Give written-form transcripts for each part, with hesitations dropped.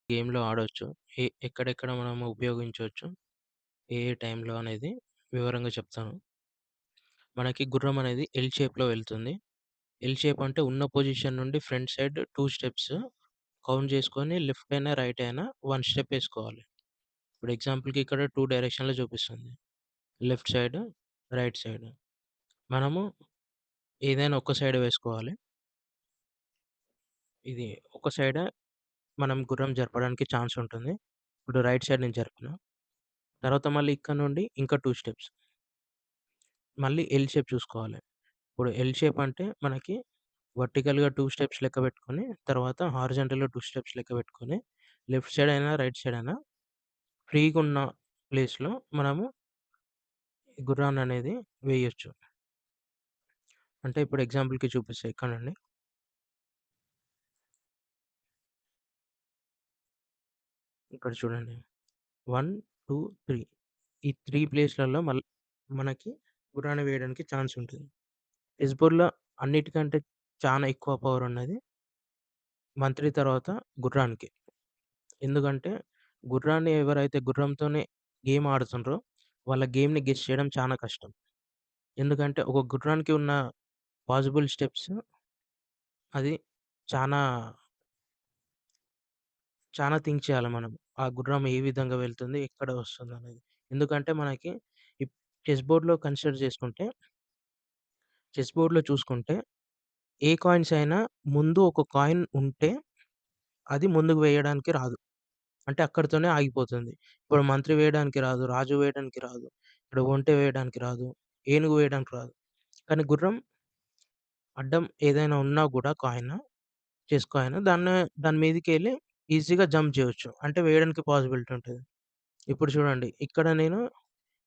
గేమ్‌లో ఆడొచ్చు. ఎక్కడెక్కడ మనం ఉపయోగించొచ్చు, ఏ ఏ టైంలో అనేది వివరంగా చెప్తాను. మనకి గుర్రం అనేది ఎల్ షేప్‌లో వెళ్తుంది. ఎల్ షేప్ అంటే ఉన్న పొజిషన్ నుండి ఫ్రంట్ సైడ్ 2 స్టెప్స్ కౌంట్ చేసుకొని లెఫ్ట్ అయినా, రైట్ అయినా 1 స్టెప్ ఏసుకోవాలి. ఇప్పుడు ఎగ్జాంపుల్‌కి ఇక్కడ 2 డైరెక్షన్‌లో చూపిస్తుంది. Left side, right side. మనము ఏదైనా ఒక సైడ్ వేసుకోవాలి. ఇది ఒక సైడే మనం గుర్రం జరపడానికి ఛాన్స్ ఉంటుంది. ఇప్పుడు రైట్ సైడ్ నేను జరిపిన. తర్వాత మళ్ళీ ఇక్కడ నుండి ఇంకా 2 స్టెప్స్. మళ్ళీ ఎల్ షేప్ చూసుకోవాలి. ఇప్పుడు ఎల్ షేప్ అంటే మనకి వర్టికల్‌గా 2 స్టెప్స్ లెక్క పెట్టుకొని, తర్వాత హారిజాంటల్‌గా 2 స్టెప్స్ లెక్క పెట్టుకొని, లెఫ్ట్ సైడ్ అయినా, రైట్ సైడ్ అయినా ఫ్రీగున్న ప్లేస్‌లో మనము గుర్రాన్ననేది వేయొచ్చు. అంటే ఇప్పుడు ఎగ్జాంపుల్‌కి చూపిస్తా ఇక్కడనండి. ఇక్కడ చూడండి. 1, 2, 3 ఈ 3 ప్లేస్‌లలో మనకి గుర్రాన్ని వేయడానికి ఛాన్స్ ఉంటుంది. చెస్ బోర్డ్‌లో అన్నిటికంటే చానా ఎక్కువ పవర్ ఉన్నది మంత్రి తర్వాత గుర్రానికి. ఎందుకంటే గుర్రాన్ని ఎవరైతే గుర్రంతోనే గేమ్ ఆడుతుండ్రో వాళ్ళ గేమ్‌ని గెస్ చేయడం చానా కష్టం. ఎందుకంటే ఒక గుర్రానికి ఉన్న పాజిబుల్ స్టెప్స్ అది చానా, చానా థింక్ చేయాలి మనం. ఆ గుర్రం ఏ విధంగా వెళ్తుంది? ఎక్కడ వస్తుందనేది. ఎందుకంటే మనకి ఇప్ చెస్ బోర్డ్‌లో కన్సిడర్ చేసుకుంటే, చెస్ బోర్డ్‌లో చూసుకుంటే ఏ కాయిన్స్ అయినా ముందు ఒక కాయిన్ ఉంటే అది ముందుకు వేయడానికి రాదు. అంటే అక్కడితోనే ఆగిపోతుంది. ఇప్పుడు మంత్రి వేయడానికి రాదు, రాజు వేయడానికి రాదు, ఇక్కడ ఒంటె వేయడానికి రాదు, ఏనుగు వేయడానికి రాదు. కానీ గుర్రం అడ్డం ఏదైనా ఉన్నా గూడా కాయిన్, చెస్ కాయిన్ దాని మీదకెళ్ళి ఈజీగా జంప్ జేయొచ్చు. అంటే వేయడానికి పాసిబిలిటీ ఉంటది. ఇప్పుడు చూడండి ఇక్కడ నేను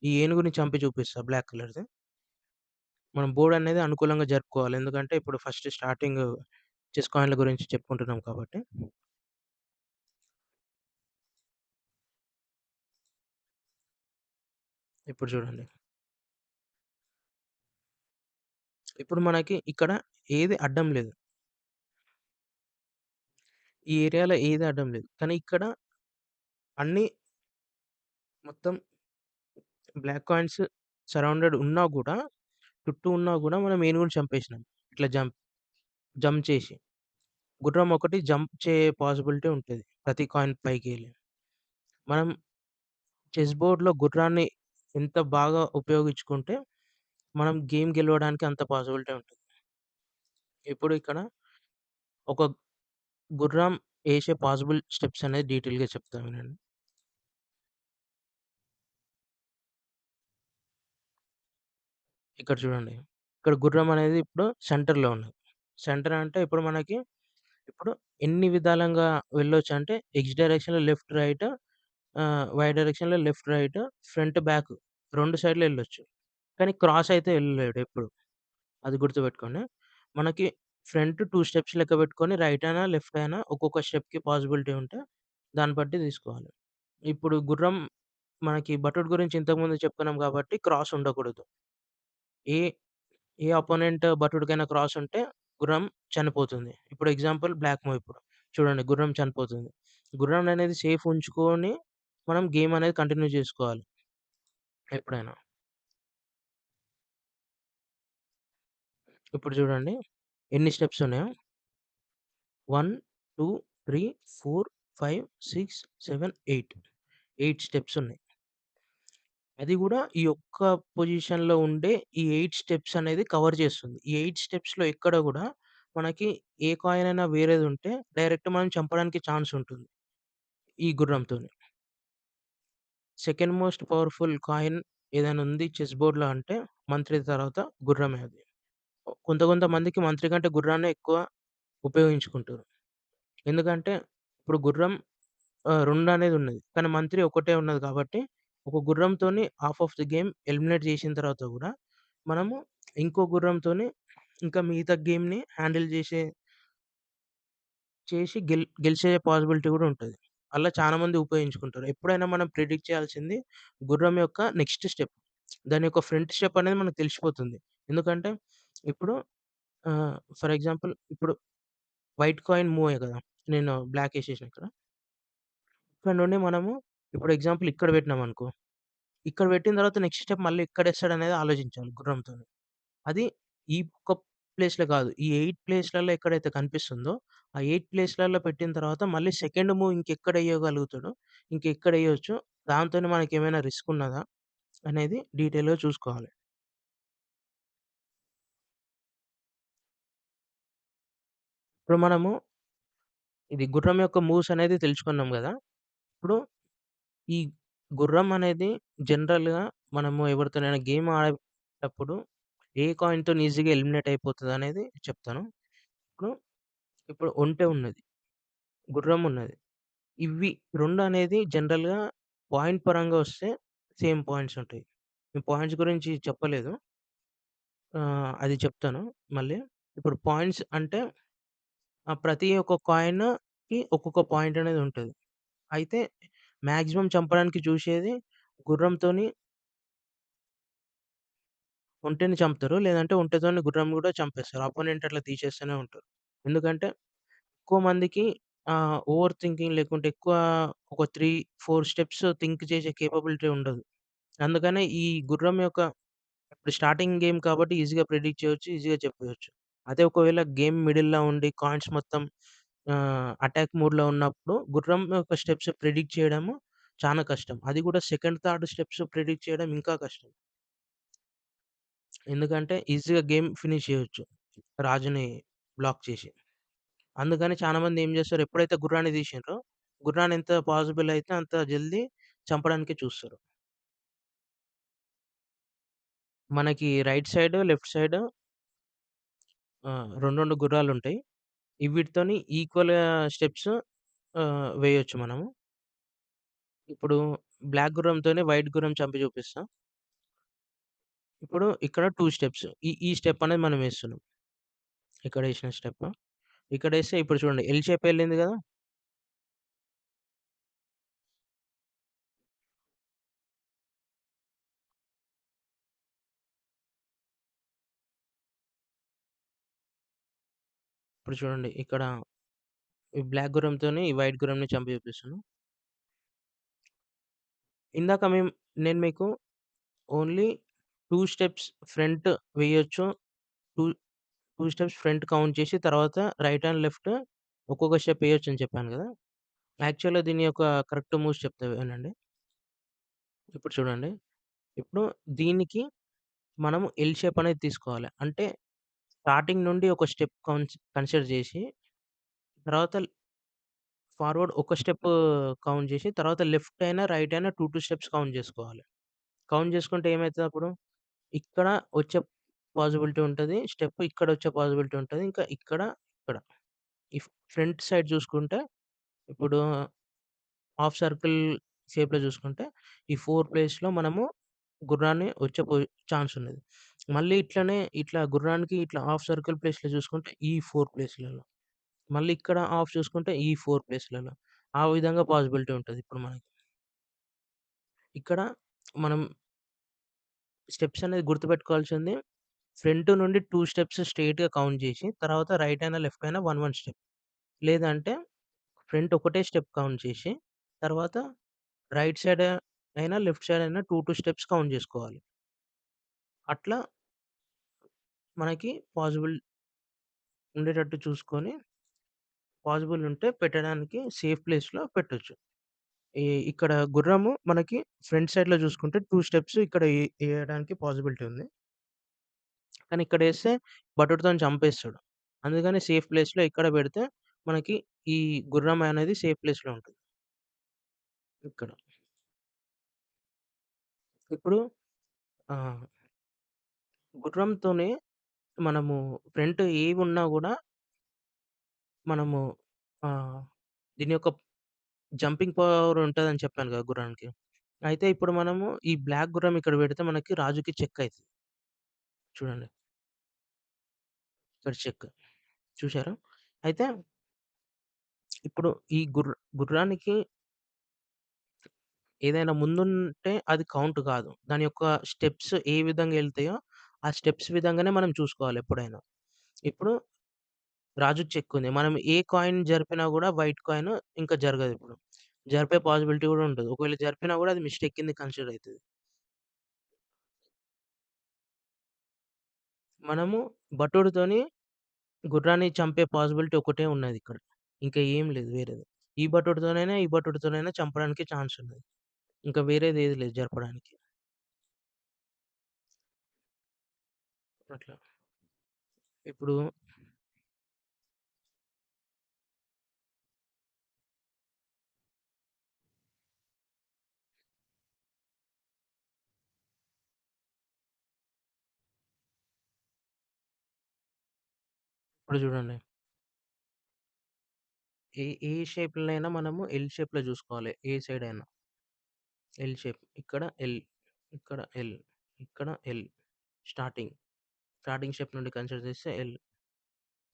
ఈ ఏనుగుని చంపి చూపిస్తా బ్లాక్ కలర్‌ది. మనం బోర్డ్ అనేది అనుకూలంగా జరుపుకోవాలి. ఎందుకంటే ఇప్పుడు ఫస్ట్ స్టార్టింగ్ చెస్ కాయిన్‌ల గురించి చెప్పుకుంటున్నాం కాబట్టి. ఇప్పుడు చూడండి. ఇప్పుడు మనకి ఇక్కడ ఏది అడ్డం లేదు. ఈ ఏరియాలో ఏది అడ్డం లేదు. కానీ ఇక్కడ అన్నీ మొత్తం బ్లాక్ కాయిన్స్ సరౌండెడ్ ఉన్నా గూడా, చుట్టూ ఉన్నా గూడా మనం ఏనుగుని చంపేసినాం. ఇట్లా జంప్ చేసి. గుర్రం ఒకటి జంప్ చేయే పాసిబిలిటీ ఉంటది. ప్రతి కాయిన్ పైకెళ్ళి. మనం చెస్ బోర్డ్‌లో గుర్రాన్ని ఎంత బాగా ఉపయోగించుకుంటే, మనం గేమ్ గెలవడానికి అంత పాసిబిలిటీ ఉంటది. ఇప్పుడు ఇక్కడ ఒక గుర్రం ఏసే పాసిబుల్ స్టెప్స్ అనేది డీటెయిల్‌గా చెప్తా వినండి. ఇక్కడ చూడండి. ఇక్కడ గుర్రం అనేది ఇప్పుడు సెంటర్‌లో ఉన్నది. సెంటర్ అంటే ఇప్పుడు మనకి ఇప్పుడు ఎన్ని విధాలంగా వెళ్ళొచ్చంటే ఎక్స్ డైరెక్షన్‌లో లెఫ్ట్, రైట్, వై డైరెక్షన్‌లో లెఫ్ట్, రైట్, ఫ్రంట్, బ్యాక్ 2 సైడ్‌లు ఎళ్ళొచ్చు. కానీ క్రాస్ అయితే ఎళ్ళలేడు ఎప్పుడు. అది గుర్తుపెట్టుకోండి. మనకి ఫ్రంట్ 2 స్టెప్స్ లెక్క పెట్టుకొని రైట్ అయినా, లెఫ్ట్ అయినా ఒక్కొక్క స్టెప్‌కి పాసిబిలిటీ ఉంటే దాన్ని బట్టి తీసుకోవాలి. ఇప్పుడు గుర్రం మనకి బటుడు గురించి ఇంతకుముందు చెప్పుకున్నాం కాబట్టి క్రాస్ ఉండకూడదు. ఏ ఏ అపోనెంట్ బటుడికైనా క్రాస్ ఉంటే గుర్రం చనిపోతుంది. ఇప్పుడు ఎగ్జాంపుల్ బ్లాక్ మూవ్ ఇప్పుడు. చూడండి గుర్రం చనిపోతుంది. గుర్రాన్ననేది సేఫ్ ఉంచుకొని మనం గేమ్ అనేది కంటిన్యూ చేసుకోవాలి ఎప్పుడైనా. ఇప్పుడు చూడండి ఎన్ని స్టెప్స్ ఉన్నాయో. 1, 2, 3, 4, 5, 6, 7, 8 స్టెప్స్ ఉన్నాయి. అది గూడా ఈ ఒక్క పొజిషన్‌లో ఉండే ఈ 8 స్టెప్స్ అనేది కవర్ చేస్తుంది. ఈ 8 స్టెప్స్‌లో ఎక్కడ గూడా మనకి ఏ కాయిన్ అయినా వేరేదుంటే డైరెక్ట్ మనం చంపడానికి ఛాన్స్ ఉంటుంది ఈ గుర్రంతోని. సెకండ్ మోస్ట్ పవర్‌ఫుల్ కాయిన్ ఏదైనా ఉంది చెస్ బోర్డ్‌లో అంటే మంత్రి తర్వాత గుర్రమే అది. కొంతమందికి మంత్రి కంటే గుర్రాన్నే ఎక్కువ ఉపయోగించుకుంటారు. ఎందుకంటే ఇప్పుడు గుర్రం 2 అనేది ఉన్నది. కానీ మంత్రి ఒకటే ఉన్నది కాబట్టి ఒక గుర్రంతోని half of the game eliminate చేసిన తర్వాత గూడా మనము ఇంకో గుర్రంతోని ఇంకా మిగతా గేమ్‌ని హ్యాండిల్ చేసి గెలిచే పాసిబిలిటీ గూడా ఉంటది. అలా చాలా మంది ఉపయోగించుకుంటారు. ఎప్పుడైనా మనం ప్రిడిక్ట్ చేయాల్సింది గుర్రం యొక్క నెక్స్ట్ స్టెప్. దాని యొక్క ఫ్రంట్ స్టెప్ అనేది మనకు తెలిసిపోతుంది. ఎందుకంటే ఇప్పుడు ఫర్ ఎగ్జాంపుల్ ఇప్పుడు వైట్ కాయిన్ మూవే కదా! నేను బ్లాక్ ఎసేసినా ఇక్కడ. ఇక్కడ నుండి మనము ఇప్పుడు ఎగ్జాంపుల్ ఇక్కడ పెట్టినామనుకో, ఇక్కడ పెట్టిన తర్వాత నెక్స్ట్ స్టెప్ మళ్ళీ ఎక్కడేస్తాడనేది ఆలోచించాలి గుర్రంతోని. అది ఈ ఒక్క ప్లేస్‌లో కాదు. ఈ 8 ప్లేస్‌లలో ఎక్కడైతే కనిపిస్తుందో, ఆ 8 ప్లేస్‌లలో పెట్టిన తర్వాత మళ్ళీ సెకండ్ మూవ్ ఇంకెక్కడెయ్యగలుగుతాడో, ఇంకెక్కడెయ్యొచ్చు, దాంతోని మనకేమైనా రిస్క్ ఉన్నదా అనేది డీటెయిల్‌గా చూసుకోవాలి. ఇప్పుడు మనము ఇది గుర్రం యొక్క మూవ్స్ అనేది తెలుసుకున్నాం గదా! ఇప్పుడు ఈ గుర్రం అనేది జనరల్‌గా మనము ఎవరితోనైనా గేమ్ ఆడేటప్పుడు ఏ కాయిన్‌తోని ఈజీగా ఎలిమినేట్ అయిపోతదనేది చెప్తాను. ఇప్పుడు, ఇప్పుడు ఒంటె ఉన్నది. గుర్రం ఉన్నది. ఇవి 2 అనేది జనరల్‌గా పాయింట్ పరంగా వస్తే సేమ్ పాయింట్స్ ఉంటాయి. నేను పాయింట్స్ గురించి చెప్పలేదు. అది చెప్తాను మళ్ళీ. ఇప్పుడు పాయింట్స్ అంటే ప్రతి ఒక్క కాయిన్‌కి ఒక్కొక్క పాయింట్ అనేది ఉంటది. అయితే మాక్సిమం చంపడానికి చూసేది గుర్రంతోని ఒంటెని చంపుతారు. లేదంటే ఒంటెతోని గుర్రం గూడా చంపేస్తారు. అపోనెంట్ అట్లా తీసేస్తూనే ఉంటారు. ఎందుకంటే ఎక్కువ మందికి ఓవర్ థింకింగ్ లేకుంటే ఎక్కువ ఒక 3, 4 స్టెప్స్ థింక్ చేసే కేపబిలిటీ ఉండదు. అందుకనే ఈ గుర్రం యొక్క ఇప్పుడు స్టార్టింగ్ గేమ్ కాబట్టి ఈజీగా ప్రిడిక్ట్ చేయొచ్చు. ఈజీగా చెప్పేయొచ్చు. అదే ఒకవేళ గేమ్ మిడిల్‌లో ఉండి కాయిన్స్ మొత్తం అటాక్ మోడ్‌లో ఉన్నప్పుడు గుర్రం యొక్క స్టెప్స్ ప్రిడిక్ట్ చేయడము చానా కష్టం. అది కూడా సెకండ్, థర్డ్ స్టెప్స్ ప్రిడిక్ట్ చేయడం ఇంకా కష్టం. ఎందుకంటే ఈజీగా గేమ్ ఫినిష్ చేయొచ్చు. రాజుని బ్లాక్ చేసి. అందుకని చాలా మంది ఏం చేస్తారు ఎప్పుడైతే గుర్రాన్ని తీసిండ్రో, గుర్రాన్ని ఎంత పాసిబుల్ అయితే అంత జల్దీ చంపడానికి చూస్తారు. మనకి రైట్ సైడ్, లెఫ్ట్ సైడ్ 2 గుర్రాలుంటాయి. వీటితోని ఈక్వల్‌గా స్టెప్స్ వేయొచ్చు మనము. ఇప్పుడు బ్లాక్ గుర్రంతోని వైట్ గుర్రం చంపి చూపిస్తా. ఇప్పుడు ఇక్కడ 2 స్టెప్స్. ఈ స్టెప్ అనేది మనం వేస్తున్నాం. ఇక్కడేసిన స్టెప్. ఇక్కడేస్తే ఇప్పుడు చూడండి ఎల్ షేప్ ఎళ్ళింది గదా! ఇప్పుడు చూడండి ఇక్కడ ఈ బ్లాక్ గుర్రంతోని ఈ వైట్ గుర్రంని చంపి చూపిస్తున్నా. ఇందాక నేను మీకు ఓన్లీ 2 స్టెప్స్ ఫ్రంట్ వేయొచ్చు. 2, 2 స్టెప్స్ ఫ్రంట్ కౌంట్ చేసి తర్వాత రైట్ అండ్ లెఫ్ట్ ఒక్కొక్క స్టెప్ ఎయొచ్చని చెప్పాను గదా! యాక్చువల్‌గా దీని యొక్క కరెక్ట్ మూవ్స్ చెప్తా వినండి. ఇప్పుడు చూడండి. ఇప్పుడు దీనికి మనము ఎల్ షేప్ అనేది తీసుకోవాలి. అంటే స్టార్టింగ్ నుండి ఒక స్టెప్ కన్సిడర్ జేసి, తర్వాత ఫార్వర్డ్ ఒక స్టెప్ కౌంట్ జేసి, తర్వాత లెఫ్ట్ అయినా, రైట్ అయినా 2 స్టెప్స్ కౌంట్ జేసుకోవాలి. కౌంట్ జేసుకుంటే ఏమైతదప్పుడు, ఇక్కడ వచ్చే పాసిబిలిటీ ఉంటది. స్టెప్ ఇక్కడొచ్చే పాసిబిలిటీ ఉంటది. ఇంకా ఇక్కడ, ఇక్కడ. ఈ ఫ్రంట్ సైడ్ జూసుకుంటే, ఇప్పుడు హాఫ్ సర్కిల్ షేప్‌లో జూసుకుంటే, ఈ 4 ప్లేస్‌లో మనము గుర్రాన్ని వచ్చే ఛాన్స్ ఉన్నది. మళ్ళీ ఇట్లా గుర్రానికి ఇట్లా హాఫ్ సర్కిల్ ప్లేస్‌లో జూసుకుంటే, ఈ 4 ప్లేస్‌లలో. మళ్ళీ ఇక్కడ హాఫ్ చూసుకుంటే ఈ 4 ప్లేస్‌లలో. ఆ విధంగా పాసిబిలిటీ ఉంటది ఇప్పుడు మనకి. ఇక్కడ మనం స్టెప్స్ అనేది గుర్తుపెట్టుకోవాల్సింది ఫ్రంట్ నుండి 2 స్టెప్స్ స్ట్రెయిట్‌గా కౌంట్ జేసి, తర్వాత రైట్ అయినా, లెఫ్ట్ అయినా 1 స్టెప్. లేదంటే ఫ్రంట్ ఒకటే స్టెప్ కౌంట్ చేసి, తర్వాత రైట్ సైడ్ అయినా, లెఫ్ట్ సైడ్ అయినా 2 స్టెప్స్ కౌంట్ జేసుకోవాలి. అట్లా మనకి ఉండేటట్టు చూసుకొని, పాసిబుల్ ఉంటే పెట్టడానికి సేఫ్ ప్లేస్‌లో పెట్టొచ్చు. ఇక్కడ గుర్రము మనకి ఫ్రంట్ సైడ్‌లో చూసుకుంటే 2 స్టెప్స్ ఇక్కడ ఎయడానికి పాసిబిలిటీ ఉంది. కానీ ఇక్కడేస్తే బటుడితోని చంపేస్తాడు. అందుకని సేఫ్ ప్లేస్‌లో ఇక్కడ పెడితే మనకి ఈ గుర్రం అనేది సేఫ్ ప్లేస్‌లో ఉంటది. ఇక్కడ. ఇప్పుడు ఆహ్, గుర్రంతోనే మనము ఫ్రంట్ ఏవున్నా గూడా మనము ఆహ్, దీని యొక్క జంపింగ్ పవర్ ఉంటదని చెప్పాను గదా! గుర్రానికి. అయితే ఇప్పుడు మనము ఈ బ్లాక్ గుర్రం ఇక్కడ పెడితే మనకి రాజుకి చెక్ అయితది. చూడండి. ఇక్కడ చెక్. చూసారా? అయితే ఇప్పుడు ఈ గుర్రానికి ఏదైనా ముందుంటే అది కౌంట్ కాదు. దాని యొక్క స్టెప్స్ ఏ విధంగా ఎళ్తాయో, ఆ స్టెప్స్ విధంగానే మనం చూసుకోవాలి ఎప్పుడైనా. ఇప్పుడు రాజుకి చెక్ ఉంది. మనం ఏ కాయిన్ జరిపినా గూడా వైట్ కాయిన్ ఇంకా జరగదిప్పుడు. జరిపే పాసిబిలిటీ గూడా ఉండదు. ఒకవేళ జరిపినా గూడా అది మిస్టేక్ కింద కన్సిడర్ అయితది. మనము బటుడితోని గుర్రాన్ని చంపే పాసిబిలిటీ ఒకటే ఉన్నదిక్కడ. ఇంకా ఏం లేదు వేరేది. ఈ బటుడితోనైనా చంపడానికి ఛాన్స్ ఉన్నది. ఇంకా వేరేదేది లేదు జరపడానికి. అట్లా. ఇప్పుడు ఇప్పుడు చూడండి. ఏ ఏ షేప్‌లనైనా మనము ఎల్ షేప్‌లో జూసుకోవాలి. ఏ సైడ్ అయినా. L shape. ఇక్కడ ఎల్, ఇక్కడ ఎల్, ఇక్కడ ఎల్. స్టార్టింగ్. స్టార్టింగ్ షేప్ నుండి కన్సిడర్ చేస్తే ఎల్.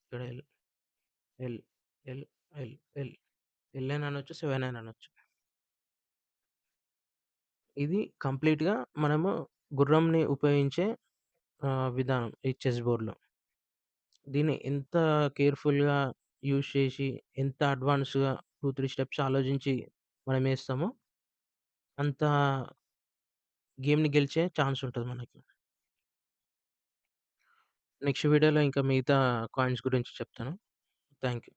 ఇక్కడ L, L, L, L, L. L అని అనొచ్చు. 7 అని అనొచ్చు. ఇది కంప్లీట్‌గా మనము గుర్రంని ఉపయోగించే విధానం ఈ చెస్ బోర్డ్‌లో. దీన్ని ఎంత కేర్‌ఫుల్‌గా యూజ్ చేసి, ఎంత అడ్వాన్స్‌గా 2, 3 స్టెప్స్ ఆలోచించి మనమేస్తామో, అంత గేమ్‌ని గెలిచే ఛాన్స్ ఉంటది మనకి. నెక్స్ట్ వీడియోలో ఇంకా మిగతా కాయిన్స్ గురించి చెప్తాను. Thank you.